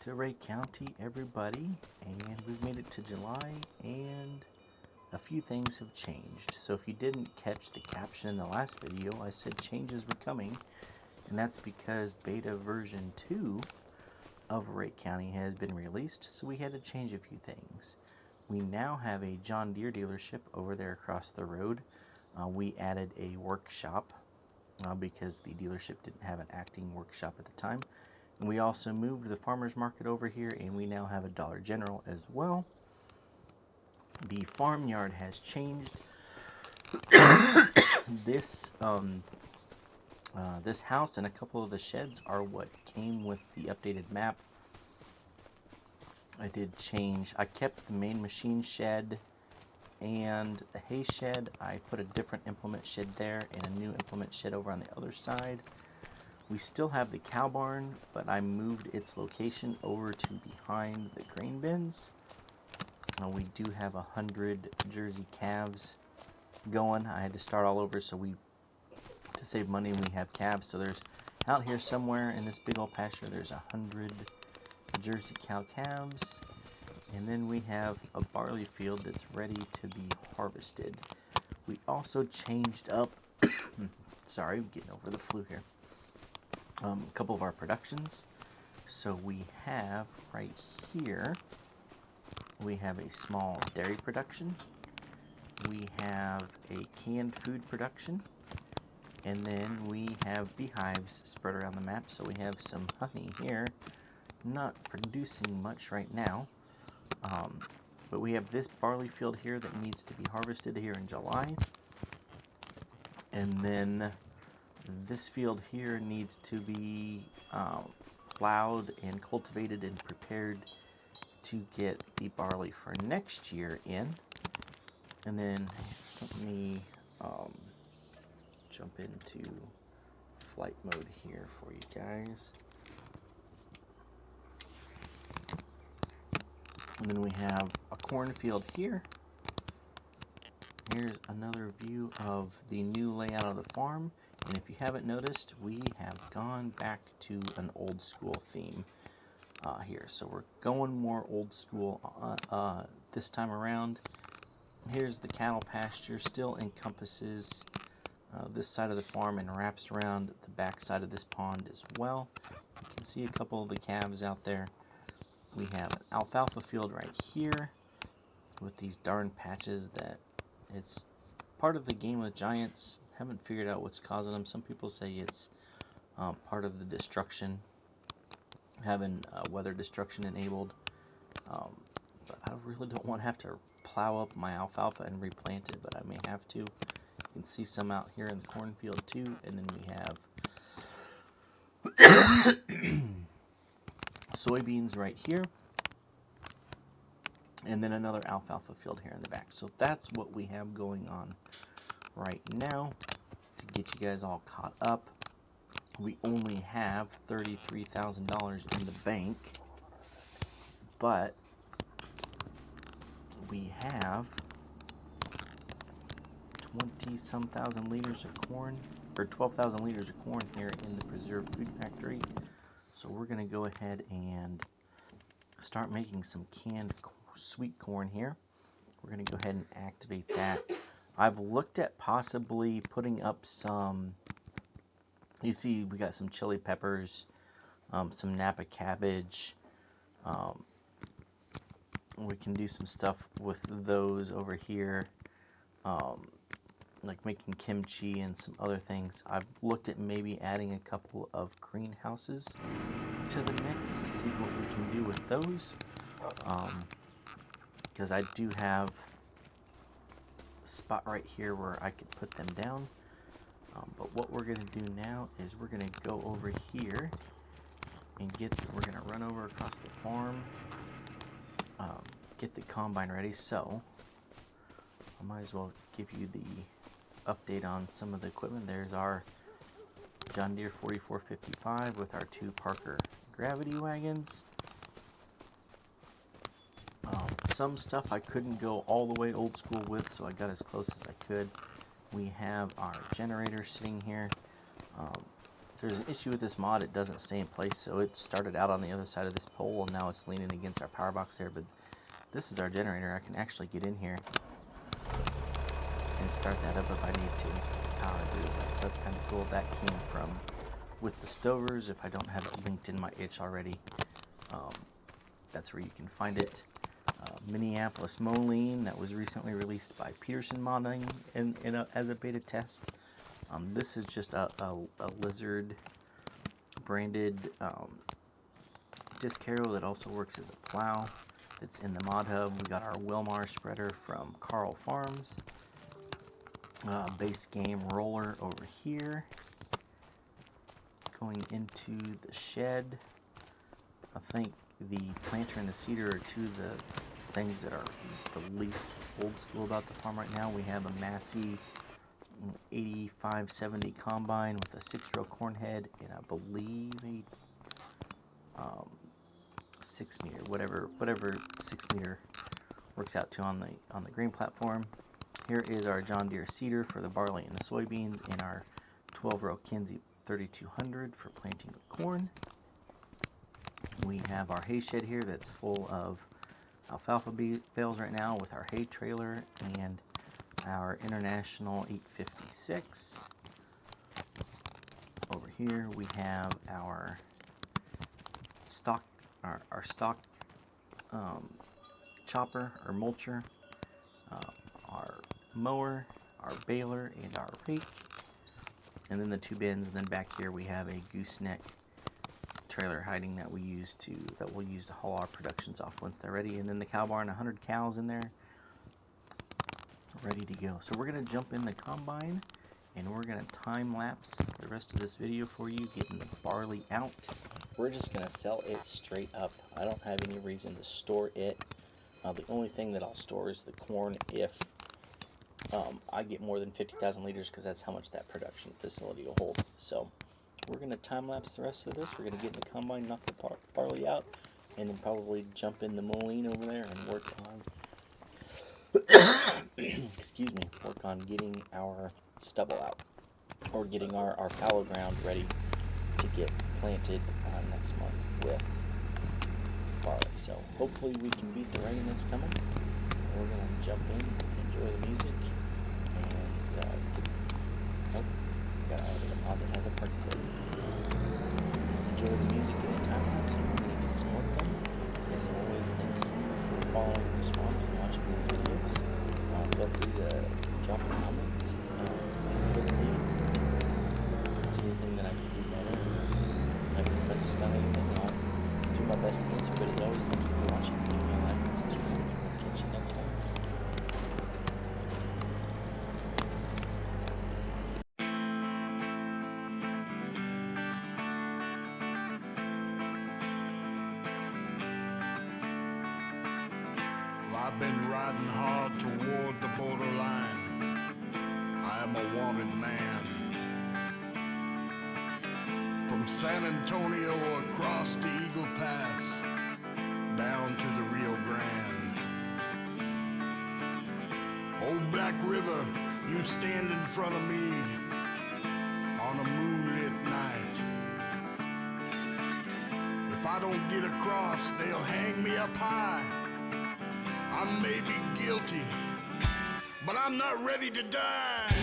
to Ray County, everybody, and we've made it to July, and a few things have changed. So if you didn't catch the caption in the last video, I said changes were coming, and that's because beta version 2 of Ray County has been released, so we had to change a few things. We now have a John Deere dealership over there across the road. We added a workshop because the dealership didn't have an acting workshop at the time. And we also moved the farmer's market over here, and we now have a Dollar General as well. The farmyard has changed. This this house and a couple of the sheds are what came with the updated map. I did change. I kept the main machine shed and the hay shed. I put a different implement shed there and a new implement shed over on the other side. We still have the cow barn, but I moved its location over to behind the grain bins. We do have 100 Jersey calves going. I had to start all over, so to save money, we have calves. So there's out here somewhere in this big old pasture, there's 100 Jersey cow calves. And then we have a barley field that's ready to be harvested. We also changed up, sorry, I'm getting over the flu here. A couple of our productions. So we have right here, we have a small dairy production. We have a canned food production. And then we have beehives spread around the map. So we have some honey here. Not producing much right now. But we have this barley field here that needs to be harvested here in July. And then this field here needs to be plowed and cultivated and prepared to get the barley for next year in. And then let me jump into flight mode here for you guys. And then we have a cornfield here. Here's another view of the new layout of the farm. And if you haven't noticed, we have gone back to an old school theme here. So we're going more old school this time around. Here's the cattle pasture, still encompasses this side of the farm and wraps around the back side of this pond as well. You can see a couple of the calves out there. We have an alfalfa field right here with these darn patches that it's part of the game with giants. Haven't figured out what's causing them. Some people say it's part of the destruction, having weather destruction enabled. But I really don't want to have to plow up my alfalfa and replant it, but I may have to. You can see some out here in the cornfield too, and then we have soybeans right here, and then another alfalfa field here in the back. So that's what we have going on right now. To get you guys all caught up, we only have $33,000 in the bank, but we have 20-some thousand liters of corn, or 12,000 liters of corn here in the preserved food factory. So we're going to go ahead and start making some canned sweet corn here. We're going to go ahead and activate that. I've looked at possibly putting up some, you see we got some chili peppers, some Napa cabbage. We can do some stuff with those over here, like making kimchi and some other things. I've looked at maybe adding a couple of greenhouses to the mix to see what we can do with those, because I do have a spot right here where I could put them down. But what we're going to do now is we're going to go over here and we're going to run over across the farm, get the combine ready. So I might as well give you the update on some of the equipment. There's our John Deere 4455 with our 2 Parker gravity wagons. Some stuff I couldn't go all the way old school with, so I got as close as I could. We have our generator sitting here. there's an issue with this mod, it doesn't stay in place. So it started out on the other side of this pole, and now it's leaning against our power box there. But this is our generator. I can actually get in here and start that up if I need to. Power agrees. So that's kind of cool. That came from with the Stovers. If I don't have it linked in my itch already, that's where you can find it. Minneapolis Moline that was recently released by Peterson Modding as a beta test. This is just a Lizard branded disc harrow that also works as a plow. That's in the mod hub. We got our Wilmar spreader from Carl Farms. Base game roller over here. Going into the shed, I think the planter and the seeder are two of the things that are the least old school about the farm right now. We have a Massey 8570 combine with a 6-row corn head and I believe a 6 meter, whatever 6 meter works out to on the grain platform. Here is our John Deere seeder for the barley and the soybeans, and our 12-row Kinsey 3200 for planting the corn. We have our hay shed here that's full of alfalfa bales right now with our hay trailer and our International 856. Over here we have our stock, our stock chopper or mulcher, our mower, our baler, and our rake, and then the two bins. And then back here we have a gooseneck trailer hiding that we'll use to haul our productions off once they're ready. And then the cow barn, 100 cows in there, ready to go. So we're gonna jump in the combine and we're gonna time lapse the rest of this video for you, getting the barley out. We're just gonna sell it straight up. I don't have any reason to store it. The only thing that I'll store is the corn if I get more than 50,000 liters, because that's how much that production facility will hold. So we're going to time lapse the rest of this. We're going to get in the combine, knock the barley out, and then probably jump in the moline over there and work on excuse me, work on getting our stubble out, or getting our fallow ground ready to get planted next month with barley. So hopefully we can beat the rain that's coming. We're going to jump in, enjoy the music, and got a mod that has a parking brake. Enjoy the music and the time lapse, and we're going to get some work done. As always, thanks for following this one and watching these videos. Feel free to drop a comment and see anything that I can do better, or have any questions about anything, and I'll do my best to answer. But as always, thank you for watching. Give me a like and subscribe, and we'll catch you next time. I've been riding hard toward the borderline. I am a wanted man. From San Antonio across the Eagle Pass, down to the Rio Grande. Old Black River, you stand in front of me on a moonlit night. If I don't get across, they'll hang me up high. I may be guilty, but I'm not ready to die.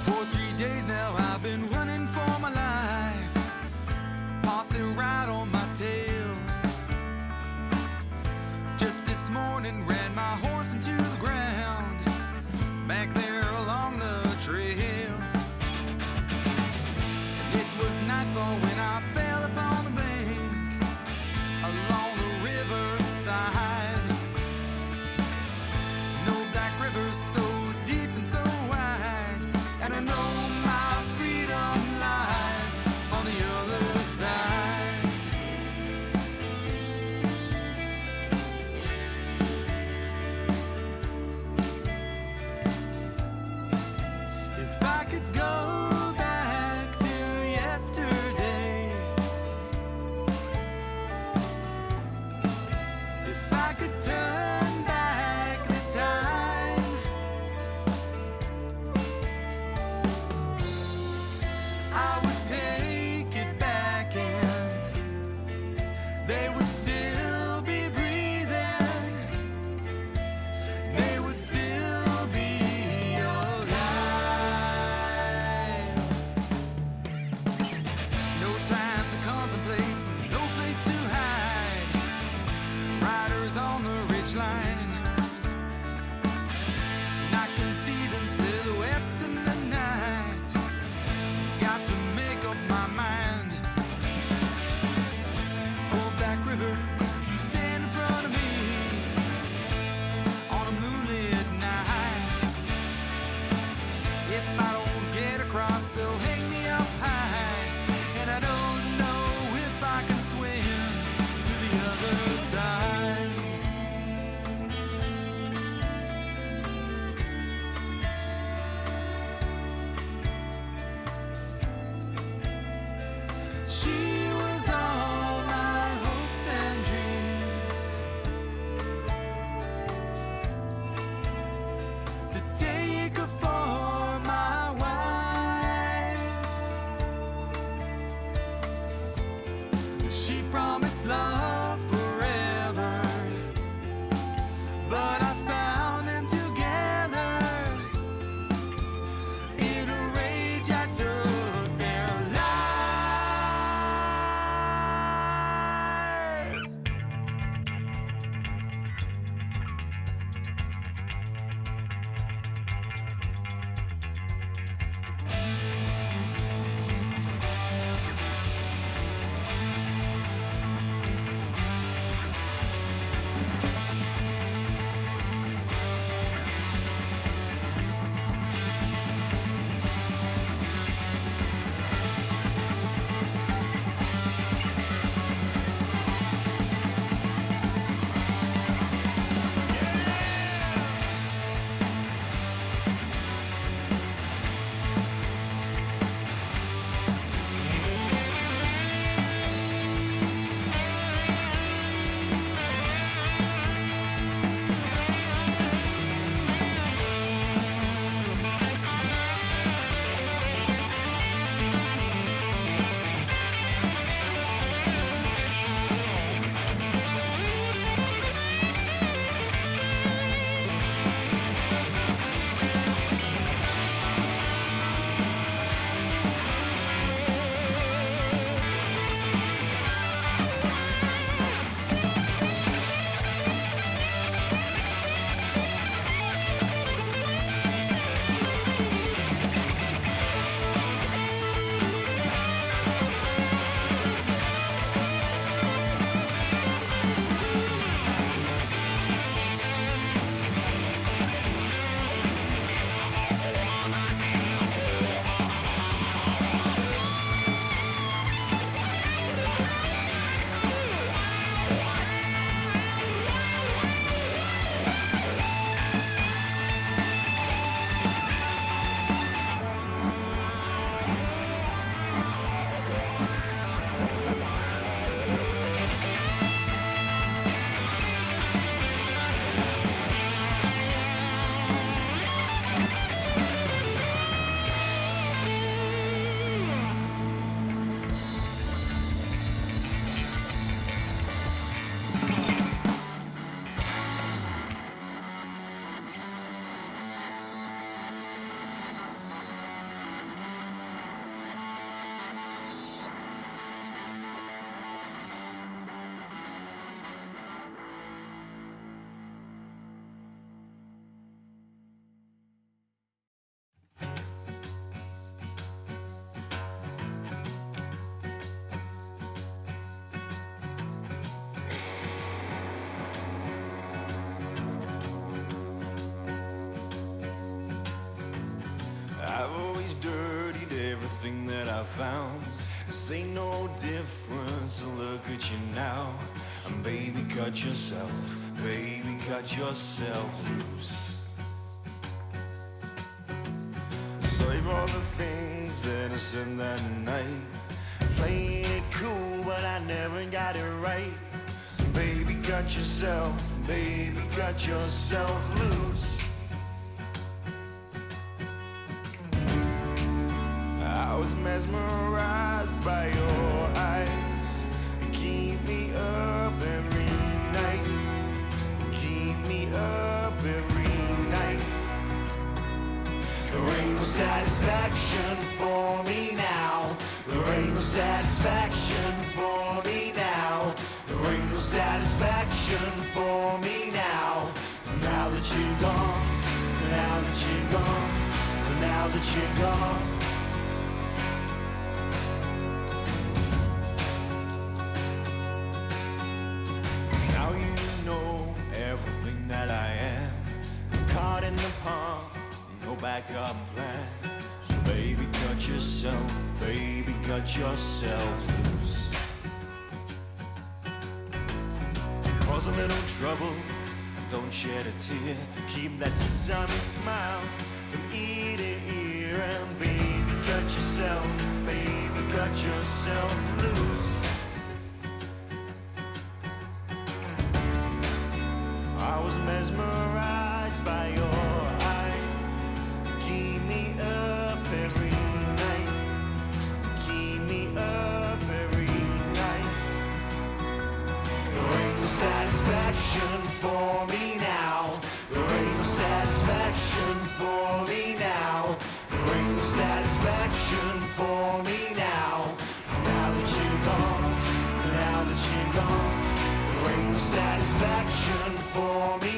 For 3 days now I've been running for my life, passing right on my tail. Just this morning ran my horse into the ground, back there along the trail. And it was nightfall when I fell upon the bank, along the riverside. No black river so deep and so wide, and I know my freedom lies on the other side. I found. This ain't no difference, look at you now. And baby, cut yourself loose. Save all the things that I said that night. Playing it cool, but I never got it right. Baby, cut yourself loose. I was mesmerized by your eyes. Keep me up every night. Keep me up every night. There ain't no satisfaction for me now. There ain't no satisfaction for me now. There ain't no satisfaction for me now. Now that you're gone, now that you're gone, now that you're gone. Now you know everything that I am. Caught in the palm, no backup plan. So baby, cut yourself loose. Cause a little trouble, don't shed a tear. Keep that sunny smile from ear to ear. And baby, cut yourself loose. I was mesmerized by your eyes. Keep me up every night. Keep me up every night. There ain't no satisfaction for me now. There ain't no satisfaction for me now. There ain't no satisfaction for me now. Now that you're gone, now that you're gone. There ain't no satisfaction for me